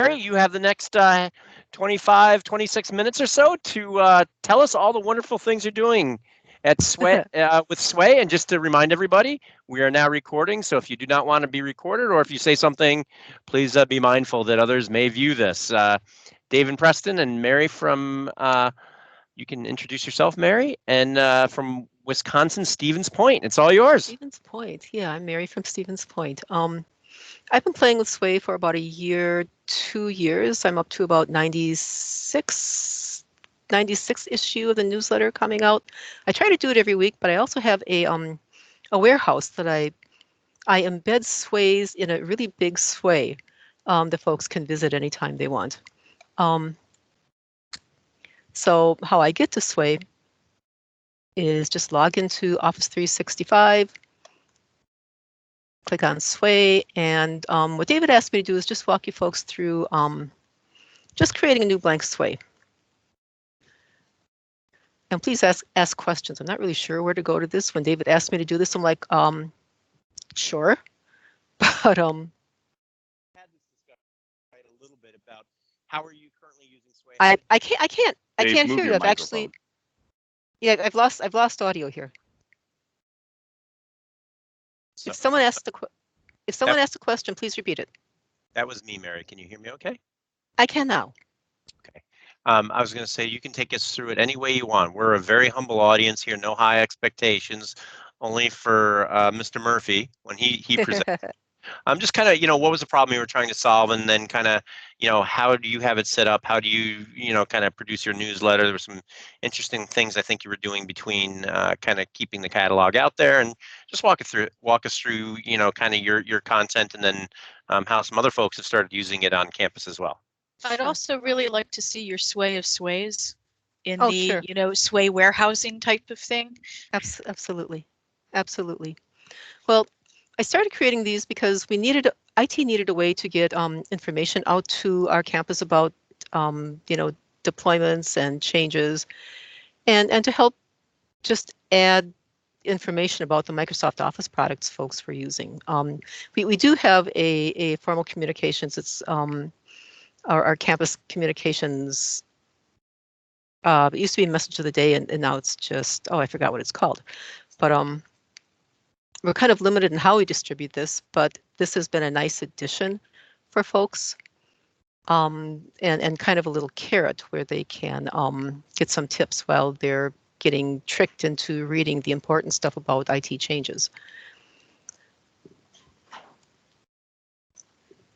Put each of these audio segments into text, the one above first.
Mary, you have the next 25, 26 minutes or so to tell us all the wonderful things you're doing at Sway with Sway. And just to remind everybody, we are now recording. So if you do not want to be recorded, or if you say something, please be mindful that others may view this. Dave and Preston and Mary from, you can introduce yourself, Mary, and from Wisconsin, Stevens Point. It's all yours. Stevens Point. Yeah, I'm Mary from Stevens Point. I've been playing with Sway for about a year, 2 years. I'm up to about 96 issue of the newsletter coming out. I try to do it every week, but I also have a warehouse that I embed sways in a really big sway that folks can visit anytime they want. So how I get to Sway is just log into Office 365, click on Sway, and what David asked me to do is just walk you folks through just creating a new blank Sway. And please ask questions. I'm not really sure where to go to this. When David asked me to do this, I'm like, sure, but had this discussion right a little bit about how are you currently using Sway? I can't hear you. I've actually, yeah, I've lost audio here. So, if someone asks a question, please repeat it. That was me, Mary. Can you hear me okay? I can now. Okay. I was going to say, you can take us through it any way you want. We're a very humble audience here, no high expectations, only for Mr. Murphy when he presents. I'm just kind of, what was the problem you were trying to solve? And then kind of, how do you have it set up? How do you, kind of produce your newsletter? There were some interesting things I think you were doing between kind of keeping the catalog out there, and just walk us through, kind of your content, and then how some other folks have started using it on campus as well. I'd also really like to see your Sway of Sways in Oh, the, sure. Sway warehousing type of thing. Absolutely. Absolutely. Well, I started creating these because IT needed a way to get information out to our campus about, deployments and changes, and to help just add information about the Microsoft Office products folks were using. We do have a formal communications. It's our campus communications. It used to be Message of the Day, and now it's just, I forgot what it's called. But we're kind of limited in how we distribute this, but this has been a nice addition for folks, and kind of a little carrot where they can get some tips while they're getting tricked into reading the important stuff about IT changes.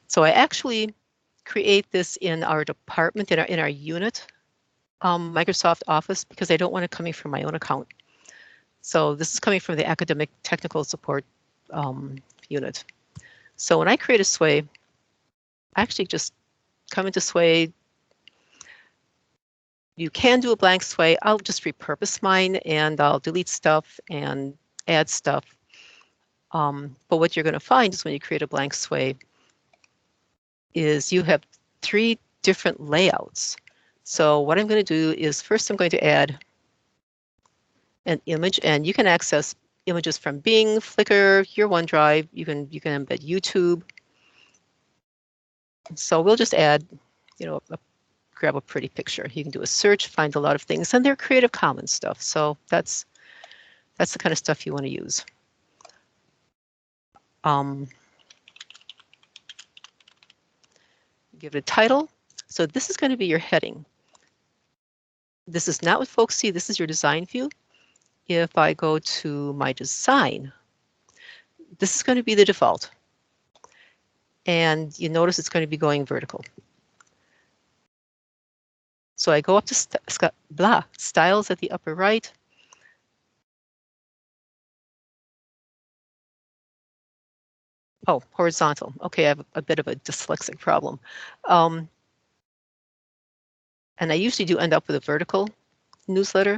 So I actually create this in our department, in our unit, Microsoft Office, because I don't want it coming from my own account. So this is coming from the academic technical support unit. So when I create a Sway, I actually just come into Sway. You can do a blank Sway. I'll just repurpose mine, and I'll delete stuff and add stuff. But what you're going to find is when you create a blank Sway is you have 3 different layouts. So what I'm going to do is first I'm going to add an image, and you can access images from Bing, Flickr, your OneDrive. You can embed YouTube. So we'll just add, grab a pretty picture. You can do a search, find a lot of things, and they're Creative Commons stuff. So that's the kind of stuff you want to use. Give it a title. So this is going to be your heading. This is not what folks see. This is your design view. If I go to my design, this is going to be the default. And you notice it's going to be going vertical. So I go up to styles at the upper right. Oh, horizontal. Okay, I have a bit of a dyslexic problem. And I usually do end up with a vertical newsletter.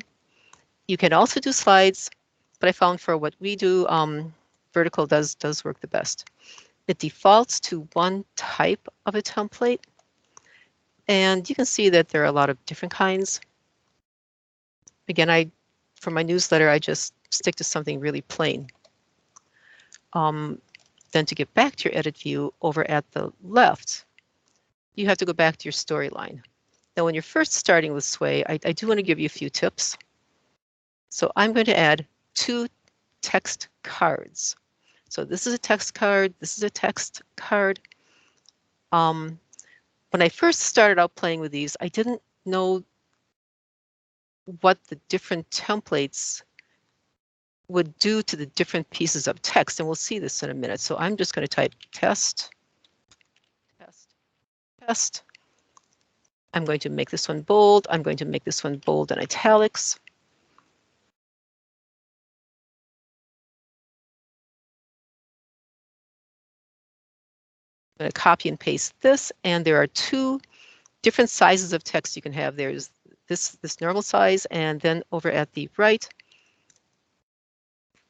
You can also do slides, but I found for what we do, vertical does work the best. It defaults to one type of a template, and you can see that there are a lot of different kinds. Again, for my newsletter, I just stick to something really plain. Then to get back to your edit view over at the left, you have to go back to your storyline. Now, when you're first starting with Sway, I do want to give you a few tips. So I'm going to add 2 text cards. So this is a text card, this is a text card. When I first started out playing with these, I didn't know what the different templates would do to the different pieces of text, and we'll see this in a minute. So I'm just going to type test, test, test. I'm going to make this one bold. I'm going to make this one bold and italics. I'm going to copy and paste this, and there are 2 different sizes of text you can have. There's this normal size, and then over at the right,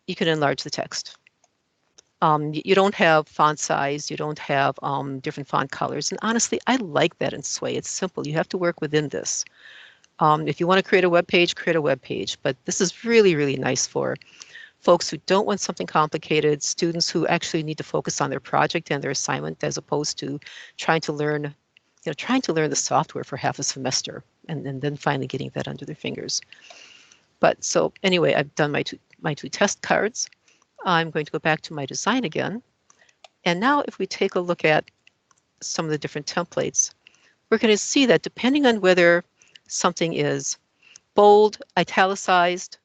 you can enlarge the text. You don't have font size, you don't have different font colors, and honestly, I like that in Sway. It's simple. You have to work within this. If you want to create a web page, create a web page, but this is really, really nice for folks who don't want something complicated, students who actually need to focus on their project and their assignment as opposed to trying to learn the software for half a semester and then finally getting that under their fingers. But so anyway, I've done my two test cards. I'm going to go back to my design again. And now if we take a look at some of the different templates, we're going to see that depending on whether something is bold, italicized,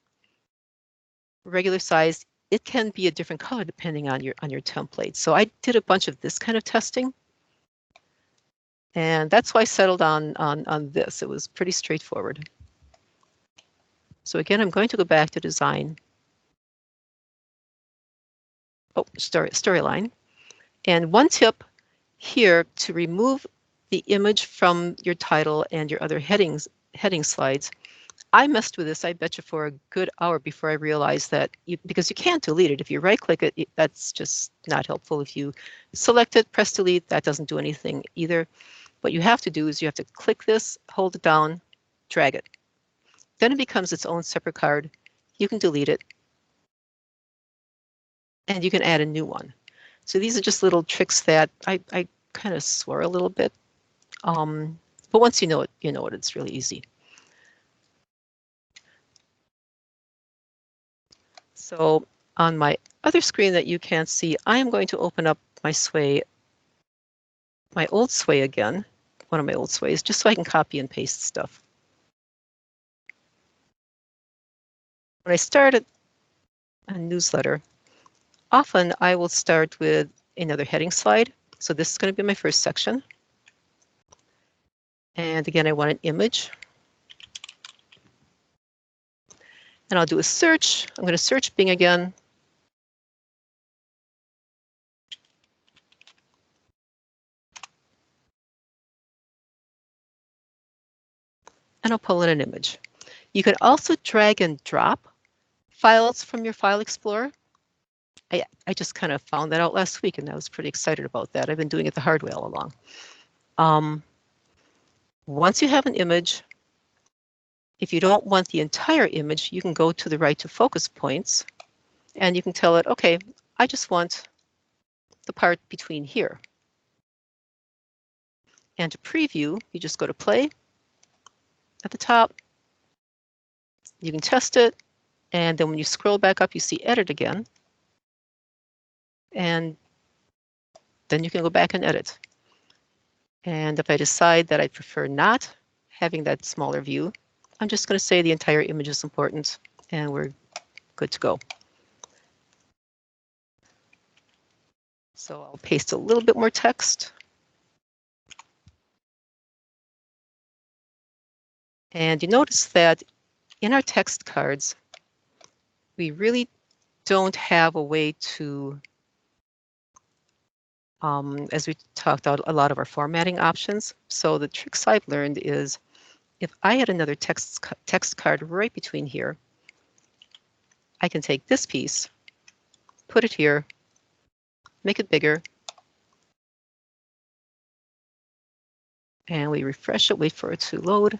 regular sized, it can be a different color depending on your template. So I did a bunch of this kind of testing. And that's why I settled on this. It was pretty straightforward. So again, I'm going to go back to design. Oh, storyline. And one tip here to remove the image from your title and your other heading slides. I messed with this, I bet you, for a good hour before I realized that because you can't delete it. If you right click it, that's just not helpful. If you select it, press delete, that doesn't do anything either. What you have to do is you have to click this, hold it down, drag it. Then it becomes its own separate card. You can delete it. And you can add a new one. So these are just little tricks that I kind of swore a little bit. But once you know it, it's really easy. So on my other screen that you can't see, I am going to open up my Sway, my old Sway again, one of my old Sways, just so I can copy and paste stuff. When I started a newsletter, often I will start with another heading slide. So this is going to be my first section. And again, I want an image. And I'll do a search. I'm going to search Bing again. And I'll pull in an image. You can also drag and drop files from your file explorer. I just kind of found that out last week and I was pretty excited about that. I've been doing it the hard way all along. Once you have an image, if you don't want the entire image, you can go to the right to focus points and you can tell it, okay, I just want the part between here. And to preview, you just go to play at the top. You can test it. And then when you scroll back up, you see edit again. And then you can go back and edit. And if I decide that I prefer not having that smaller view, I'm just going to say the entire image is important and we're good to go. So I'll paste a little bit more text. And you notice that in our text cards, we really don't have a way to, as we talked about, a lot of our formatting options. So the tricks I've learned is if I had another text card right between here, I can take this piece, put it here, make it bigger, and we refresh it, wait for it to load.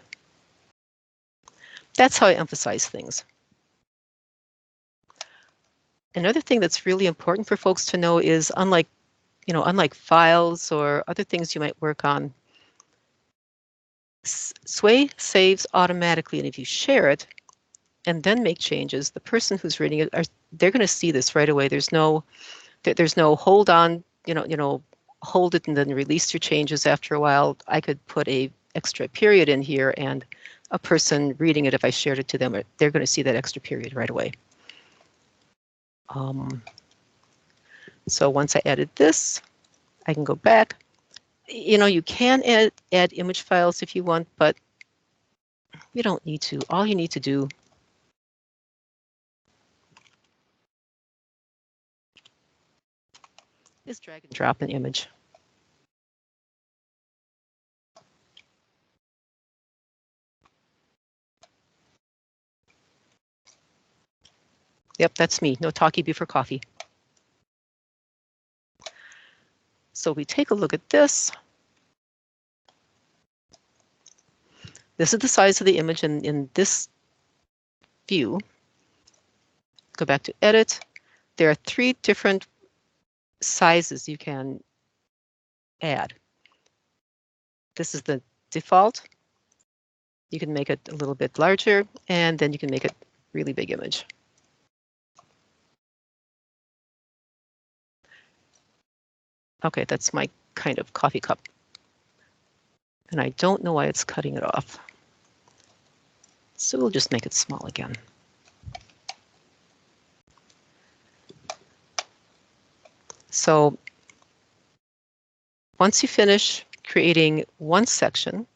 That's how I emphasize things. Another thing that's really important for folks to know is unlike files or other things you might work on, Sway saves automatically, and if you share it and then make changes, the person who's reading it, they're going to see this right away. There's no hold on, hold it and then release your changes after a while. I could put a extra period in here, and a person reading it, if I shared it to them, they're going to see that extra period right away. So once I added this, I can go back. You can add image files if you want, but you don't need to. All you need to do is drag and drop an image. Yep, that's me. No talkie before coffee. So we take a look at this. This is the size of the image in this view. Go back to edit. There are 3 different sizes you can add. This is the default. You can make it a little bit larger, and then you can make it really big image. Okay, that's my kind of coffee cup. And I don't know why it's cutting it off. So we'll just make it small again. So once you finish creating one section,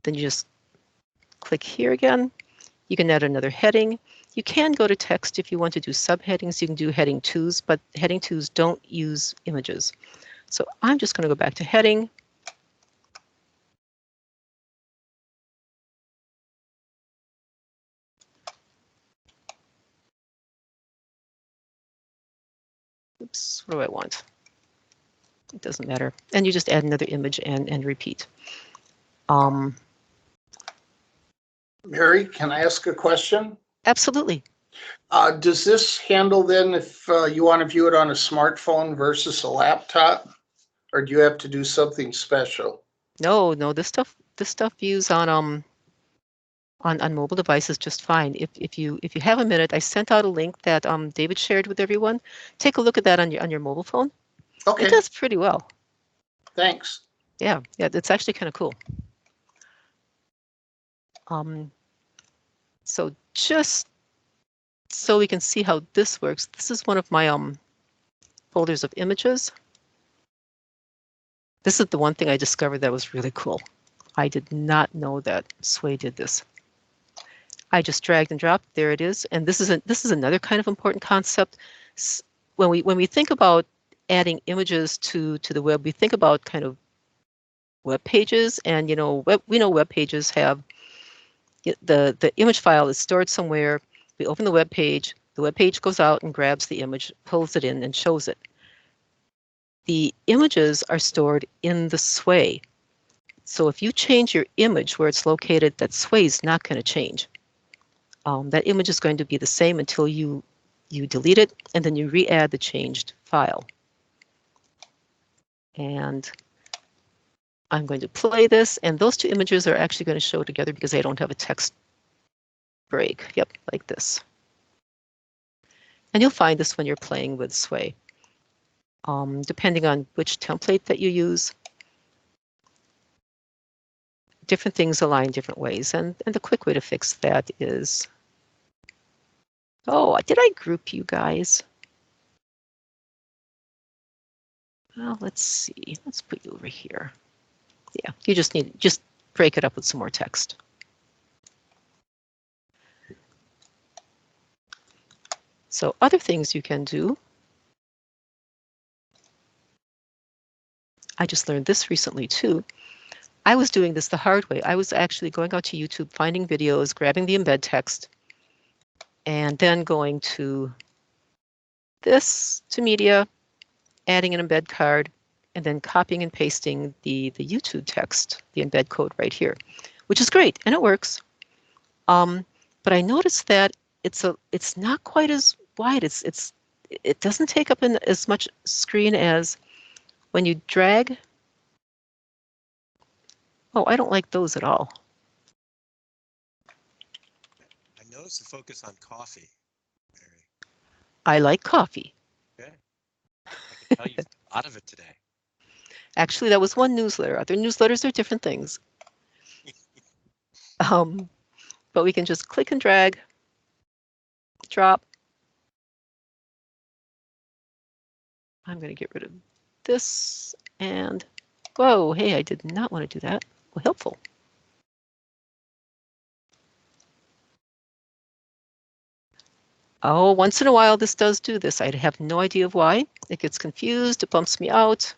then you just click here again. You can add another heading. You can go to text if you want to do subheadings. You can do heading 2s, but heading 2s don't use images. So I'm just going to go back to heading. Oops, what do I want? It doesn't matter. And you just add another image and repeat. Mary, can I ask a question? Absolutely. Does this handle then if you want to view it on a smartphone versus a laptop? Or do you have to do something special? No, this stuff views on mobile devices just fine. If you have a minute, I sent out a link that David shared with everyone. Take a look at that on your mobile phone. Okay. It does pretty well. Thanks. Yeah, it's actually kind of cool. So just so we can see how this works, this is one of my folders of images. This is the one thing I discovered that was really cool. I did not know that Sway did this. I just dragged and dropped. There it is. And this is another kind of important concept. When we think about adding images to the web, we think about kind of web pages, and we know web pages have the image file is stored somewhere. We open the web page goes out and grabs the image, pulls it in, and shows it. The images are stored in the Sway. So if you change your image where it's located, that Sway is not going to change. That image is going to be the same until you delete it, and then you re-add the changed file. And I'm going to play this, and those 2 images are actually going to show together because they don't have a text break. Yep, like this. And you'll find this when you're playing with Sway. Depending on which template that you use, different things align different ways. And the quick way to fix that is, oh, did I group you guys? Well, let's see. Let's put you over here. Yeah, you just break it up with some more text. So other things you can do. I just learned this recently too. I was doing this the hard way. I was actually going out to YouTube, finding videos, grabbing the embed text, and then going to this, to media, adding an embed card, and then copying and pasting the YouTube text, the embed code right here, which is great, and it works. But I noticed that it's not quite as wide. It doesn't take up as much screen as when you drag Oh, I don't like those at all. I noticed the focus on coffee, Mary. I like coffee. Okay. I can tell you've a lot of it today. Actually, that was one newsletter. Other newsletters are different things. But we can just click and drag, drop. I'm going to get rid of this and, whoa, hey, I did not want to do that. Well, helpful. Oh, once in a while this does do this. I have no idea why. It gets confused, it bumps me out.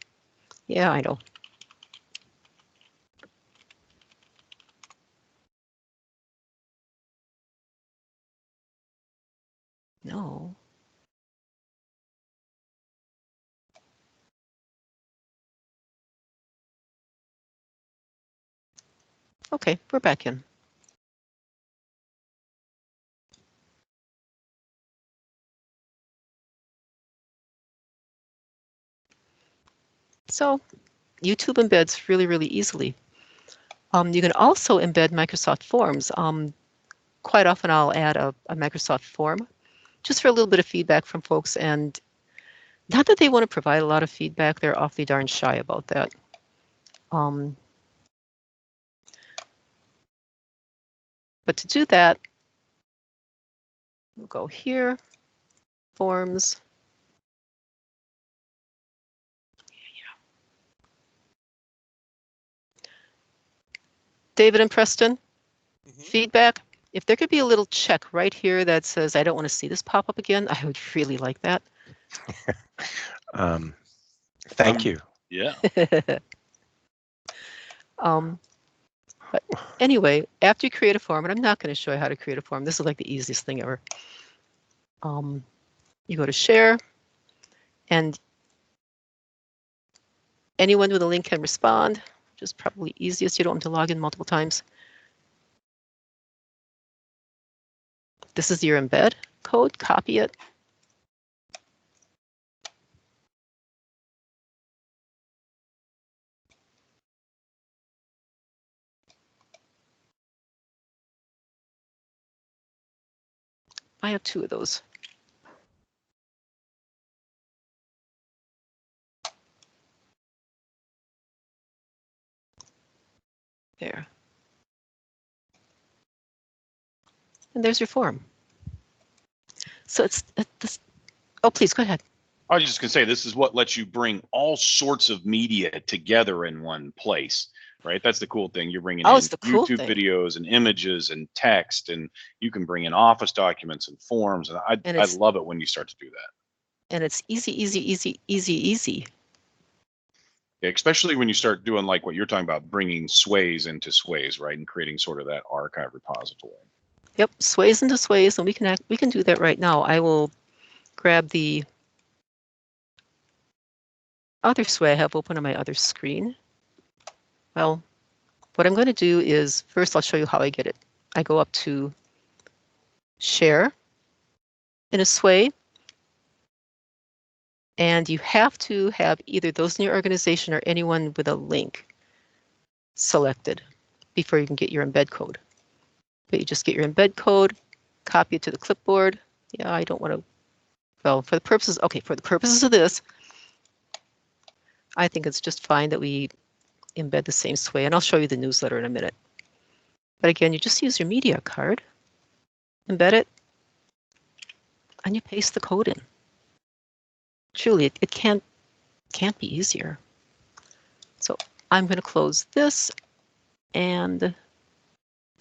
Yeah, I know. No. Okay, we're back in. So YouTube embeds really, really easily. You can also embed Microsoft Forms. Quite often I'll add a Microsoft form just for a little bit of feedback from folks, and not that they want to provide a lot of feedback, they're awfully darn shy about that. But to do that, we'll go here, Forms. David and Preston, feedback. If there could be a little check right here that says, I don't want to see this pop up again, I would really like that. Thank you. Yeah. But anyway, after you create a form, and I'm not going to show you how to create a form. This is like the easiest thing ever. You go to share, and anyone with a link can respond, which is probably easiest. You don't have to log in multiple times. This is your embed code, copy it. I have 2 of those. There. And there's your form. So it's this. Oh, please go ahead. I was just gonna say, this is what lets you bring all sorts of media together in one place, right? That's the cool thing. You're bringing in It's the cool YouTube thing. videos and images and text, and you can bring in Office documents and forms. And I love it when you start to do that. And it's easy, easy, easy, easy, easy. Especially when you start doing like what you're talking about, bringing Sways into Sways, right, and creating sort of that archive repository. Yep, Sways into Sways, and we can do that right now. I will grab the other Sway I have open on my other screen. Well, what I'm going to do is first I'll show you how I get it. I go up to Share in a Sway, and you have to have either those in your organization or anyone with a link selected before you can get your embed code. But you just get your embed code, copy it to the clipboard. Yeah, I don't want to, well, for the purposes of this, I think it's just fine that we embed the same Sway, and I'll show you the newsletter in a minute. But again, you just use your media card, embed it, and you paste the code in. Truly, it can't be easier. So I'm going to close this, and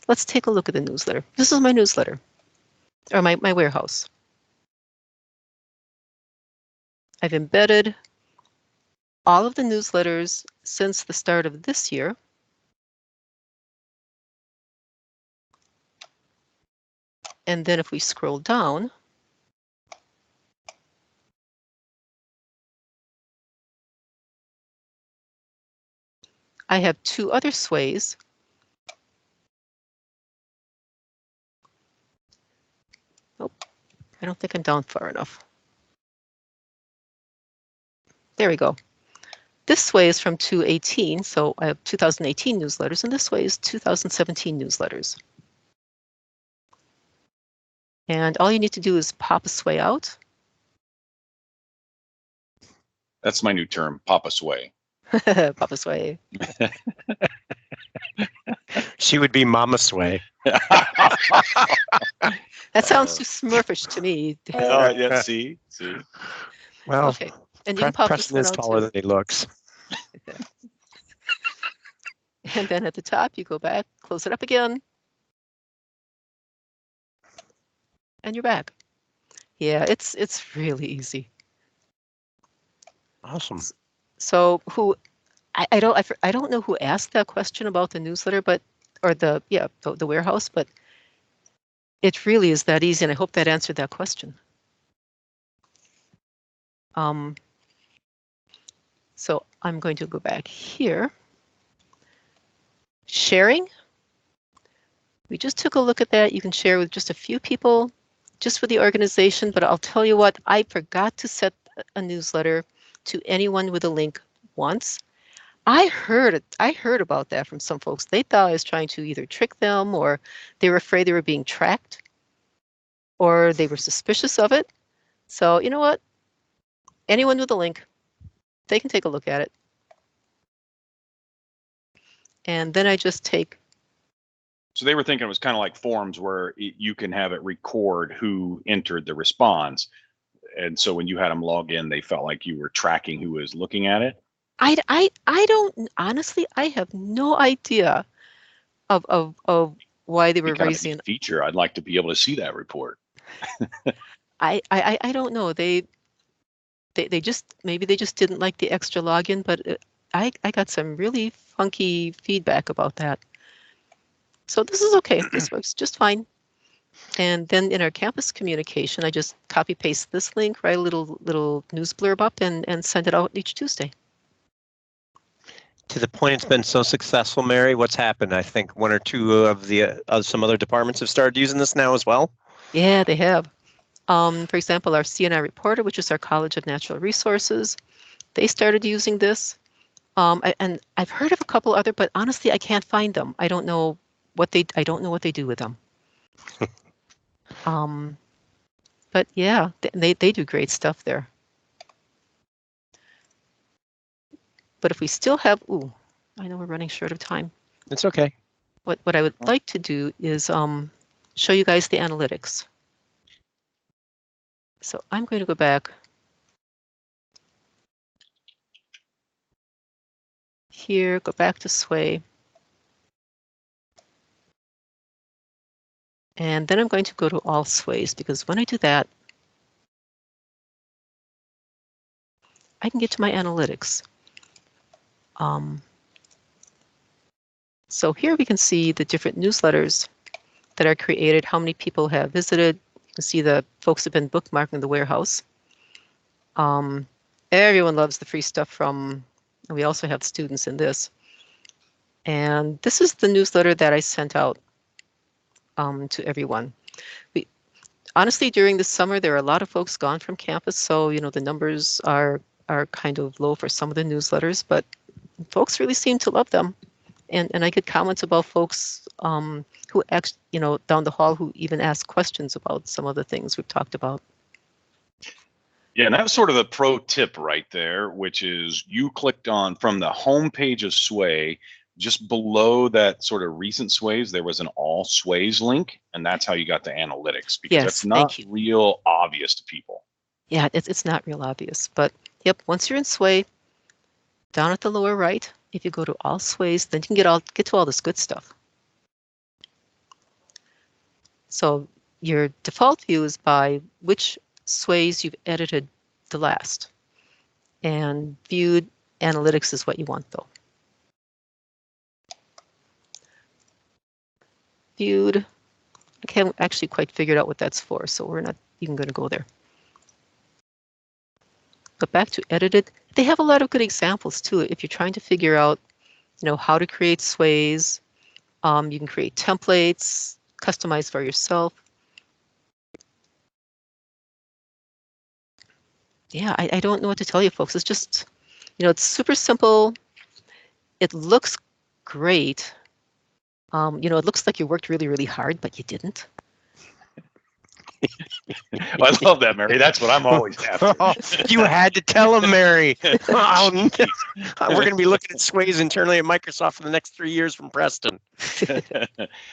let's take a look at the newsletter. This is my newsletter, or my warehouse. I've embedded all of the newsletters since the start of this year. And then if we scroll down, I have 2 other Sways. Oh, I don't think I'm down far enough. There we go. This Sway is from 2018, so I have 2018 newsletters, and this Sway is 2017 newsletters. And all you need to do is pop a Sway out. That's my new term, Papa Sway. Pop a Sway. She would be Mama Sway. That sounds too Smurfish to me. Oh, yeah, see. Well, Okay, and you can pop this Preston one is out taller too. than he looks. And then at the top, you go back, close it up again, and you're back. Yeah, it's really easy. Awesome. So I don't know who asked that question about the newsletter, but or the warehouse, but it really is that easy, and I hope that answered that question. So I'm going to go back here. Sharing. We just took a look at that. You can share with just a few people, just for the organization, but I'll tell you what, I forgot to set a newsletter to anyone with a link once. I heard about that from some folks. They thought I was trying to either trick them, or they were afraid they were being tracked, or they were suspicious of it. So you know what? Anyone with a link, they can take a look at it. And then I just take. So they were thinking it was kind of like forms where you can have it record who entered the response. And so when you had them log in, they felt like you were tracking who was looking at it. I don't, honestly, I have no idea of why they were Kind of a raising. neat feature. I'd like to be able to see that report. I don't know. They just, maybe they just didn't like the extra login, but I got some really funky feedback about that. So this is okay. This works just fine. And then in our campus communication, I just copy paste this link, write a little news blurb up, and send it out each Tuesday. To the point it's been so successful, Mary, what's happened? I think one or two of the some other departments have started using this now as well. Yeah, they have. For example, our CNI reporter, which is our College of Natural Resources, they started using this. And I've heard of a couple other, but honestly, I can't find them. I don't know what they do with them. But yeah, they do great stuff there. But if we still have, I know we're running short of time. It's okay. What I would like to do is show you guys the analytics. So I'm going to go back here, go back to Sway. And then I'm going to go to all Sways, because when I do that, I can get to my analytics. So here we can see the different newsletters that are created, how many people have visited. You can see the folks have been bookmarking the warehouse. Everyone loves the free stuff from, and we also have students in this. And this is the newsletter that I sent out to everyone. Honestly, during the summer, there are a lot of folks gone from campus, so the numbers are kind of low for some of the newsletters, but folks really seem to love them. And I get comments about folks who actually, down the hall, who even ask questions about some of the things we've talked about. Yeah, and that was sort of the pro tip right there, which is you clicked on from the home page of Sway, just below that sort of recent Sways, there was an all Sways link, and that's how you got the analytics, because Yes, that's not real obvious to people. Yeah, it's not real obvious, but yep, once you're in Sway, down at the lower right, if you go to all Sways, then you can get to all this good stuff. So your default view is by which Sways you've edited the last, and viewed analytics is what you want, though. Viewed, I can't actually quite figure out what that's for, so we're not even going to go there. But back to edited, they have a lot of good examples too. If you're trying to figure out, how to create Sways, you can create templates, customize for yourself. Yeah, I don't know what to tell you, folks. It's just, It's super simple. It looks great. It looks like you worked really, really hard, but you didn't. I love that, Mary. That's what I'm always after. You had to tell him, Mary. Oh, no. We're going to be looking at Sways internally at Microsoft for the next 3 years from Preston.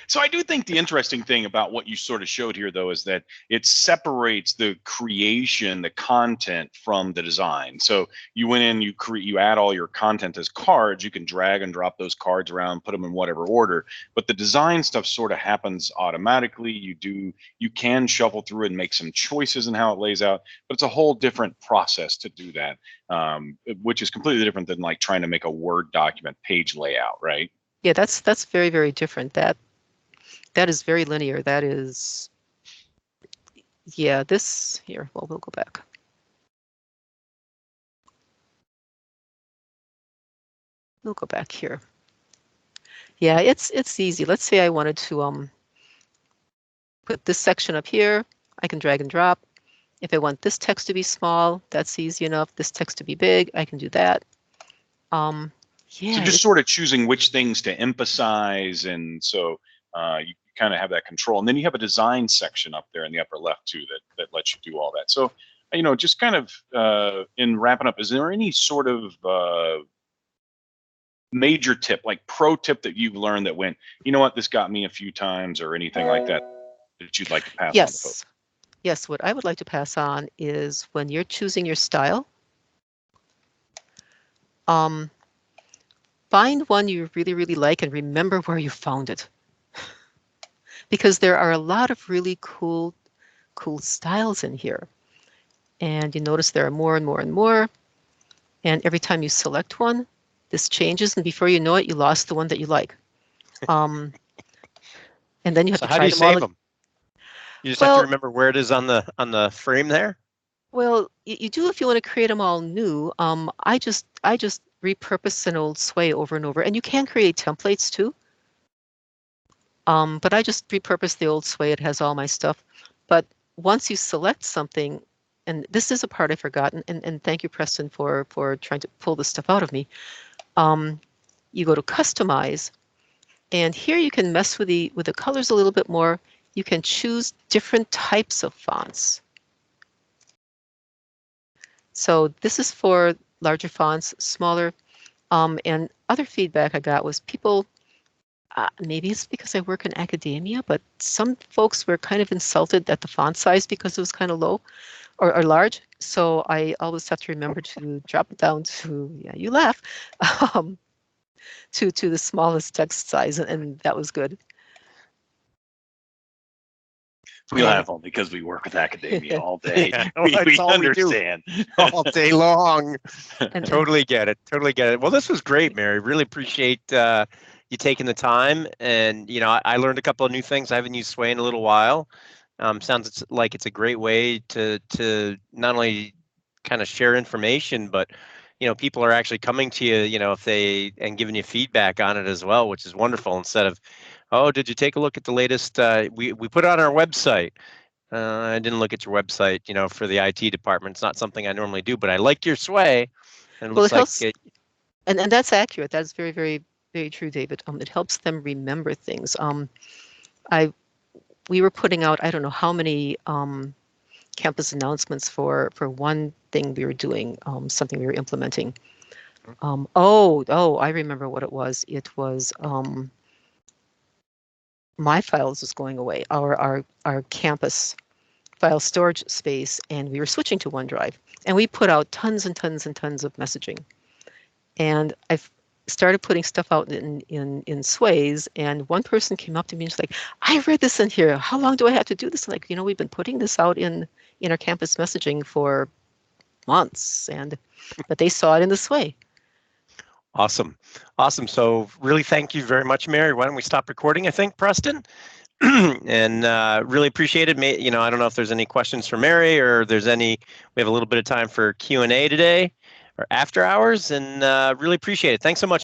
So I do think the interesting thing about what you sort of showed here, though, is that it separates the creation, the content from the design. So you went in, you add all your content as cards. You can drag and drop those cards around, put them in whatever order. But the design stuff sort of happens automatically. You can shuffle through and make some choices in how it lays out, but it's a whole different process to do that, which is completely different than like trying to make a Word document page layout, right? Yeah, that's very, very different. That is very linear. That is, yeah, this here, well, we'll go back. We'll go back here. Yeah, it's easy. Let's say I wanted to put this section up here. I can drag and drop. If I want this text to be small, that's easy enough. This text to be big, I can do that. Yeah. So just sort of choosing which things to emphasize, and so you kind of have that control. And then you have a design section up there in the upper left too that lets you do all that. So just kind of in wrapping up, is there any sort of major tip, like pro tip that you've learned that went, you know what, this got me a few times, or anything like that you'd like to pass on to folks? Yes, what I would like to pass on is when you're choosing your style, find one you really, really like and remember where you found it. Because there are a lot of really cool styles in here. And you notice there are more and more and more. And every time you select one, this changes, and before you know it, you lost the one that you like. And then you have So to how try do you them all. save them? You just have to remember where it is on the frame there. Well, you do if you want to create them all new. I just repurpose an old sway over and over, and you can create templates too. But I just repurpose the old sway. It has all my stuff. But once you select something, and this is a part I've forgotten, and thank you, Preston, for trying to pull this stuff out of me. You go to customize, and here you can mess with the colors a little bit more. You can choose different types of fonts. So this is for larger fonts, smaller, and other feedback I got was people, maybe it's because I work in academia, but some folks were kind of insulted at the font size because it was kind of low or large. So I always have to remember to drop it down to, yeah, you laugh, to the smallest text size, and that was good. We laugh only because we work with academia all day. Yeah, we all we do. understand All day long. Totally get it. Totally get it. Well, this was great, Mary. Really appreciate you taking the time. And I learned a couple of new things. I haven't used Sway in a little while. Sounds like it's a great way to not only kind of share information, but people are actually coming to you, if and giving you feedback on it as well, which is wonderful. Instead of, oh, did you take a look at the latest? We put it on our website. I didn't look at your website, for the IT department. It's not something I normally do, but I like your Sway. And it looks like it. And that's accurate. That's very, very, very true, David. It helps them remember things. We were putting out, I don't know how many campus announcements for one thing we were doing, something we were implementing. I remember what it was. It was my files was going away, our campus file storage space, and we were switching to OneDrive. And we put out tons and tons and tons of messaging. And I've started putting stuff out in Sways, and one person came up to me and was like, I read this in here. How long do I have to do this? Like, we've been putting this out in our campus messaging for months, but they saw it in the Sway. Awesome. So really thank you very much, Mary. Why don't we stop recording, I think, Preston? And really appreciate it. I don't know if there's any questions for Mary, or we have a little bit of time for Q&A today or after hours, and really appreciate it. Thanks so much.